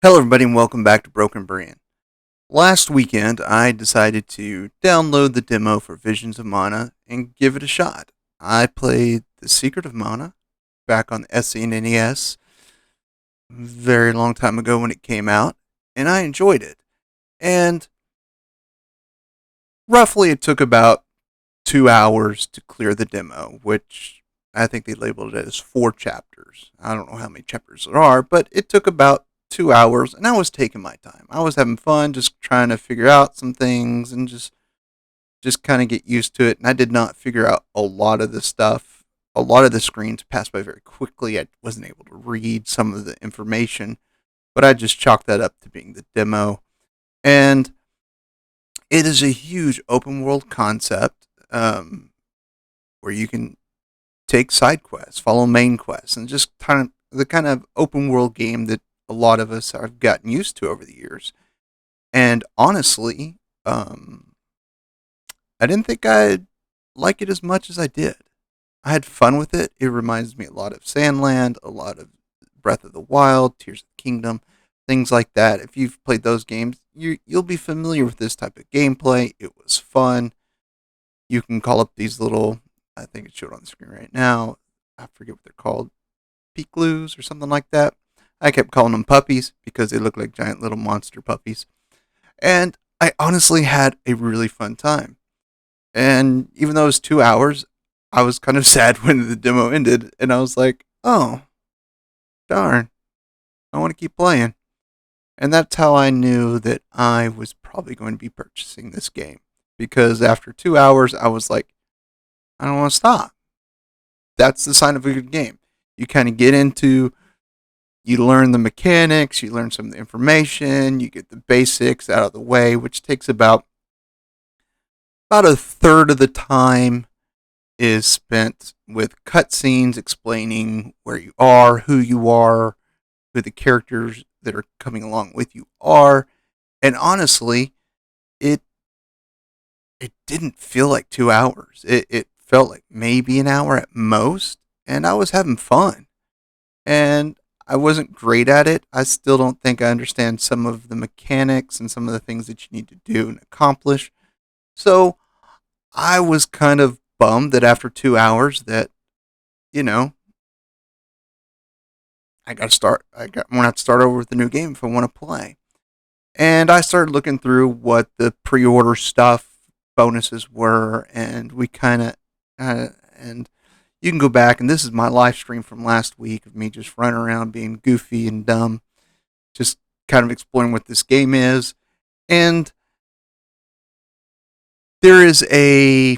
Hello, everybody, and welcome back to Broken Brand. Last weekend, I decided to download the demo for Visions of Mana and give it a shot. I played The Secret of Mana back on the SE and NES, very long time ago when it came out, and I enjoyed it. And roughly, it took about 2 hours to clear the demo, which I think they labeled it as 4 chapters. I don't know how many chapters there are, but it took about 2 hours, and I was taking my time. I was having fun, just trying to figure out some things and just kind of get used to it. And I did not figure out a lot of the stuff. A lot of the screens passed by very quickly. I wasn't able to read some of the information, but I just chalked that up to being the demo. And it is a huge open world concept where you can take side quests, follow main quests, and just kind of the kind of open world game that a lot of us have gotten used to over the years. And honestly, I didn't think I'd like it as much as I did. I had fun with it. It reminds me a lot of Sandland, a lot of Breath of the Wild, Tears of the Kingdom, things like that. If you've played those games, you'll be familiar with this type of gameplay. It was fun. You can call up these little, I think it showed on the screen right now. I forget what they're called, Peekloos or something like that. I kept calling them puppies because they look like giant little monster puppies. And I honestly had a really fun time. And even though it was 2 hours, I was kind of sad when the demo ended. And I was like, oh, darn, I want to keep playing. And that's how I knew that I was probably going to be purchasing this game. Because after 2 hours, I was like, I don't want to stop. That's the sign of a good game. You kind of get into, you learn the mechanics, you learn some of the information, you get the basics out of the way, which takes about a third of the time is spent with cutscenes explaining where you are, who the characters that are coming along with you are. And honestly, it it didn't feel like 2 hours. It felt like maybe an hour at most, and I was having fun. And I wasn't great at it. I still don't think I understand some of the mechanics and some of the things that you need to do and accomplish. So I was kind of bummed that after 2 hours that, you know, I'm gonna have to start over with a new game if I want to play. And I started looking through what the pre-order stuff bonuses were, and we kind of and you can go back, and this is my live stream from last week of me just running around being goofy and dumb, just kind of exploring what this game is. And there is a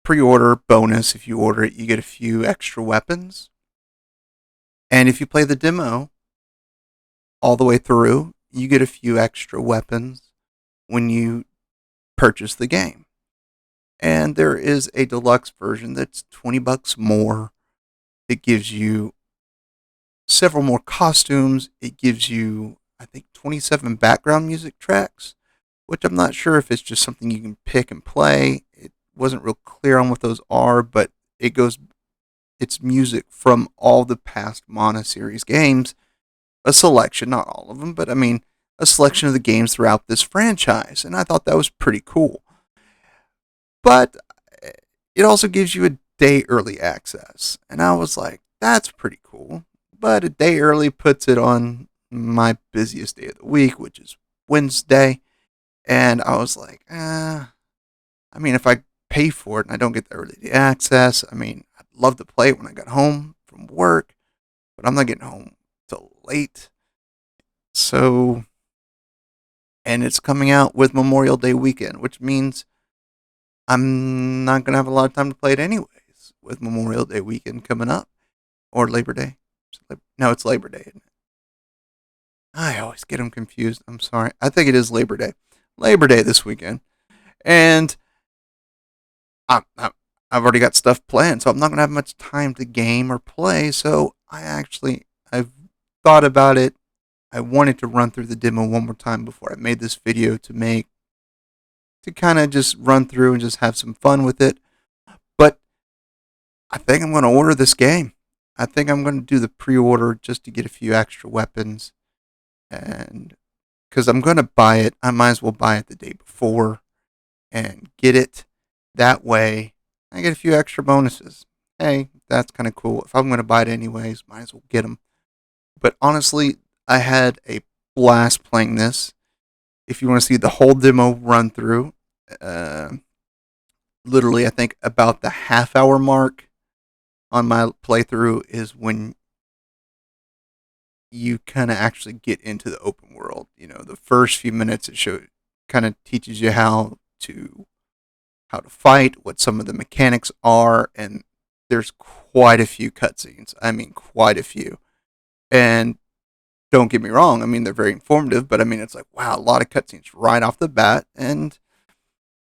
pre-order bonus. If you order it, you get a few extra weapons. And if you play the demo all the way through, you get a few extra weapons when you purchase the game. And there is a deluxe version that's $20 more. It gives you several more costumes. It gives you, I think, 27 background music tracks, which I'm not sure if it's just something you can pick and play. It wasn't real clear on what those are, but it's music from all the past Mana series games. A selection, not all of them, but I mean, a selection of the games throughout this franchise. And I thought that was pretty cool. But it also gives you a day early access. And I was like, that's pretty cool. But a day early puts it on my busiest day of the week, which is Wednesday. And I was like, I mean, if I pay for it and I don't get the early access, I mean, I'd love to play it when I got home from work, but I'm not getting home till late. So, and it's coming out with Memorial Day weekend, which means I'm not going to have a lot of time to play it anyways with Memorial Day weekend coming up. Or Labor Day. No, it's Labor Day, isn't it? I always get them confused. I'm sorry. I think it is Labor Day. Labor Day this weekend. And I've already got stuff planned, so I'm not going to have much time to game or play. So I've thought about it. I wanted to run through the demo one more time before I made this video to kind of just run through and just have some fun with it. But I think I'm going to order this game. I think I'm going to do the pre-order just to get a few extra weapons and because I'm going to buy it, I might as well buy it the day before and get it. That way, I get a few extra bonuses. Hey, that's kind of cool. If I'm going to buy it anyways, might as well get them. But honestly, I had a blast playing this. If you want to see the whole demo run through, uh, literally, I think about the half-hour mark on my playthrough is when you kind of actually get into the open world. You know, the first few minutes kind of teaches you how to fight, what some of the mechanics are, and there's quite a few cutscenes. I mean, quite a few. And don't get me wrong, I mean, they're very informative, but I mean, it's like, wow, a lot of cutscenes right off the bat, and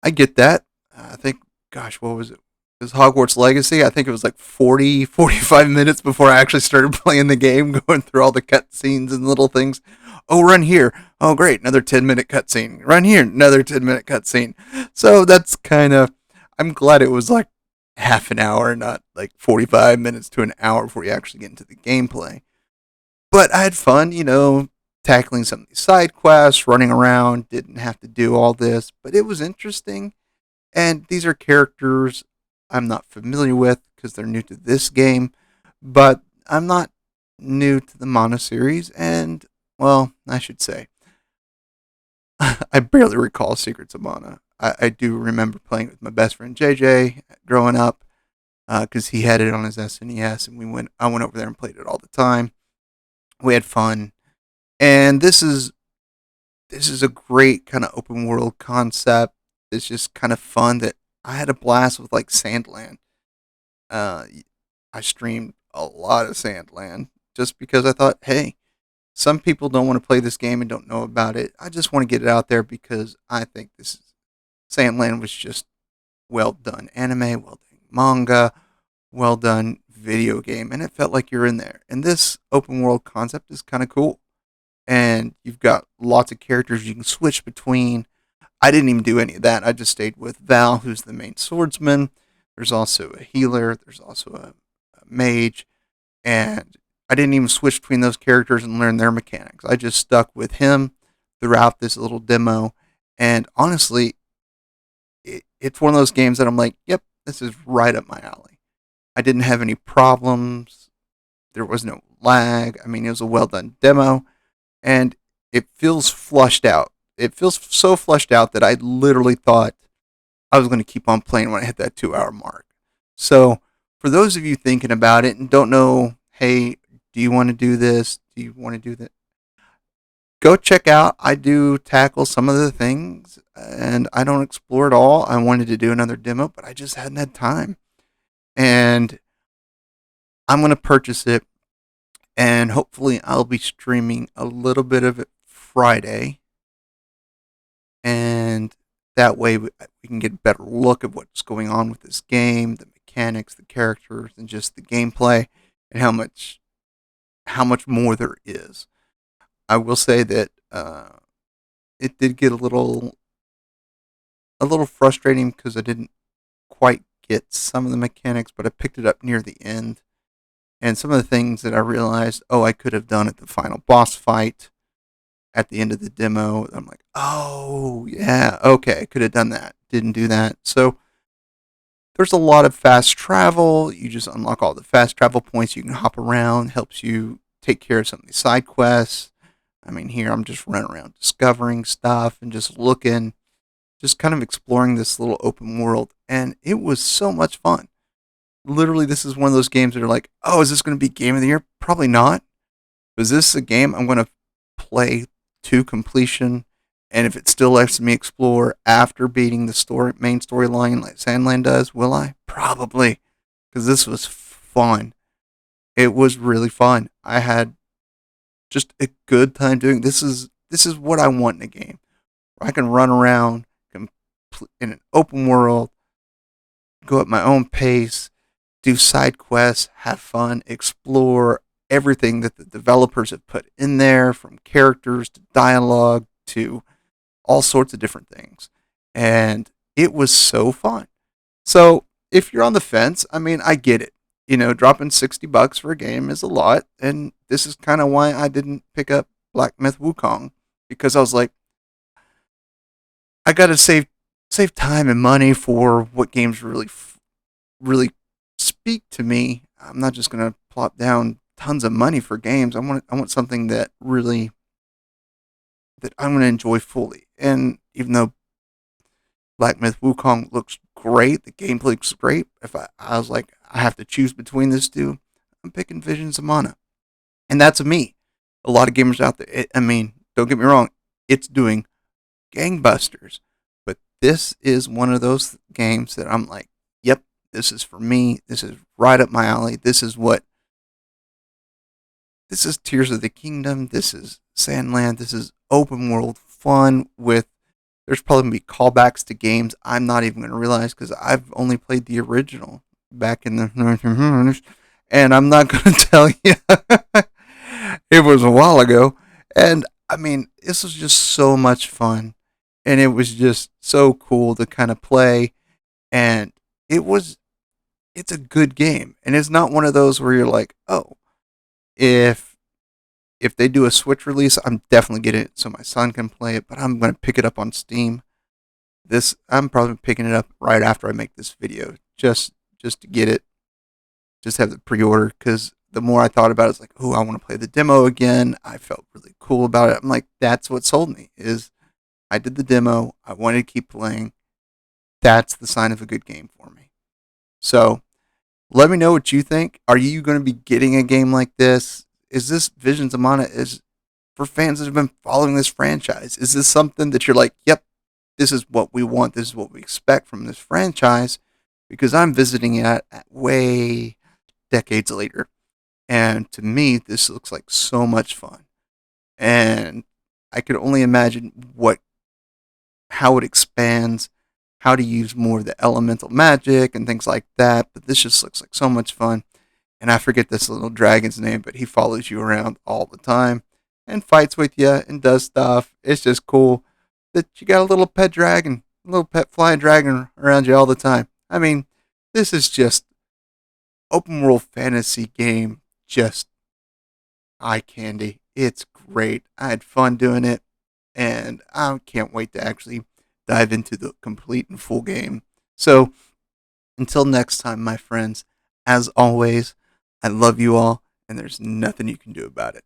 I get that. I think, gosh, what was it? It was Hogwarts Legacy. I think it was like 40, 45 minutes before I actually started playing the game, going through all the cutscenes and little things. Oh, run here. Oh, great. Another 10-minute cutscene. Run here. Another 10-minute cutscene. So that's kind of, I'm glad it was like half an hour, not like 45 minutes to an hour before you actually get into the gameplay. But I had fun, tackling some of these side quests, running around, didn't have to do all this, but it was interesting. And these are characters I'm not familiar with because they're new to this game, but I'm not new to the Mana series, and, well, I should say, I barely recall Secrets of Mana. I do remember playing with my best friend JJ growing up because he had it on his SNES, and I went over there and played it all the time. We had fun, and this is a great kind of open world concept. It's just kind of fun that I had a blast with like Sandland. Uh, I streamed a lot of Sandland just because I thought, hey, some people don't want to play this game and don't know about it. I just want to get it out there because I think Sandland was just well done anime, well done manga, well done video game, and it felt like you're in there. And this open world concept is kind of cool. And you've got lots of characters you can switch between. I didn't even do any of that. I just stayed with Val, who's the main swordsman. There's also a healer. There's also a mage, and I didn't even switch between those characters and learn their mechanics. I just stuck with him throughout this little demo, and honestly, it's one of those games that I'm like, yep, this is right up my alley. I didn't have any problems. There was no lag. I mean, it was a well done demo, and it feels flushed out. It feels so flushed out that I literally thought I was going to keep on playing when I hit that 2 hour mark. So, for those of you thinking about it and don't know, hey, do you want to do this? Do you want to do that? Go check out. I do tackle some of the things and I don't explore it all. I wanted to do another demo, but I just hadn't had time. And I'm going to purchase it and hopefully I'll be streaming a little bit of it Friday. And that way we can get a better look at what's going on with this game, the mechanics, the characters, and just the gameplay, and how much more there is. I will say that it did get a little frustrating because I didn't quite get some of the mechanics, but I picked it up near the end, and some of the things that I realized, oh, I could have done at the final boss fight at the end of the demo. I'm like, oh yeah, okay, I could have done that. Didn't do that. So there's a lot of fast travel. You just unlock all the fast travel points. You can hop around, helps you take care of some of these side quests. I mean, here I'm just running around discovering stuff and just looking, just kind of exploring this little open world. And it was so much fun. Literally, this is one of those games that are like, oh, is this going to be game of the year? Probably not. Is this a game I'm going to play to completion? And if it still lets me explore after beating the main storyline like Sandland does, will I? Probably, because this was fun. It was really fun. I had just a good time doing this is what I want in a game. Where I can run around in an open world, go at my own pace, do side quests, have fun, explore everything that the developers have put in there, from characters to dialogue to all sorts of different things. And it was so fun. So if you're on the fence, I mean, I get it. Dropping $60 for a game is a lot, and this is kind of why I didn't pick up Black Myth Wukong because I was like, I gotta save time and money for what games really speak to me. I'm not just gonna plop down tons of money for games. I want something that really that I'm gonna enjoy fully. And even though Black Myth Wukong looks great, the gameplay looks great. If I was like, I have to choose between these two, I'm picking Visions of Mana. And that's me. A lot of gamers out there, I mean, don't get me wrong, it's doing gangbusters. But this is one of those games that I'm like, yep, this is for me. This is right up my alley. This is Tears of the Kingdom. This is Sandland. This is open world fun with there's probably gonna be callbacks to games I'm not even gonna realize because I've only played the original back in the 1900s, and I'm not gonna tell you it was a while ago. And I mean, this was just so much fun, and it was just so cool to kind of play. And it was it's a good game, and it's not one of those where you're like, oh, if if they do a Switch release, I'm definitely getting it so my son can play it. But I'm gonna pick it up on Steam. This I'm probably picking it up right after I make this video, just to get it, just have the pre-order. Because the more I thought about it, it's like, oh, I want to play the demo again. I felt really cool about it. I'm like, that's what sold me. Is I did the demo. I wanted to keep playing. That's the sign of a good game for me. So let me know what you think. Are you going to be getting a game like this? Is this Visions of Mana is for fans that have been following this franchise? Is this something that you're like, yep, this is what we want. This is what we expect from this franchise? Because I'm visiting it at way decades later. And to me, this looks like so much fun. And I could only imagine how it expands, how to use more of the elemental magic and things like that. But this just looks like so much fun. And I forget this little dragon's name, but he follows you around all the time and fights with you and does stuff. It's just cool that you got a little pet dragon, a little pet flying dragon around you all the time. I mean, this is just open world fantasy game, just eye candy. It's great. I had fun doing it, and I can't wait to actually dive into the complete and full game. So, until next time, my friends, as always, I love you all, and there's nothing you can do about it.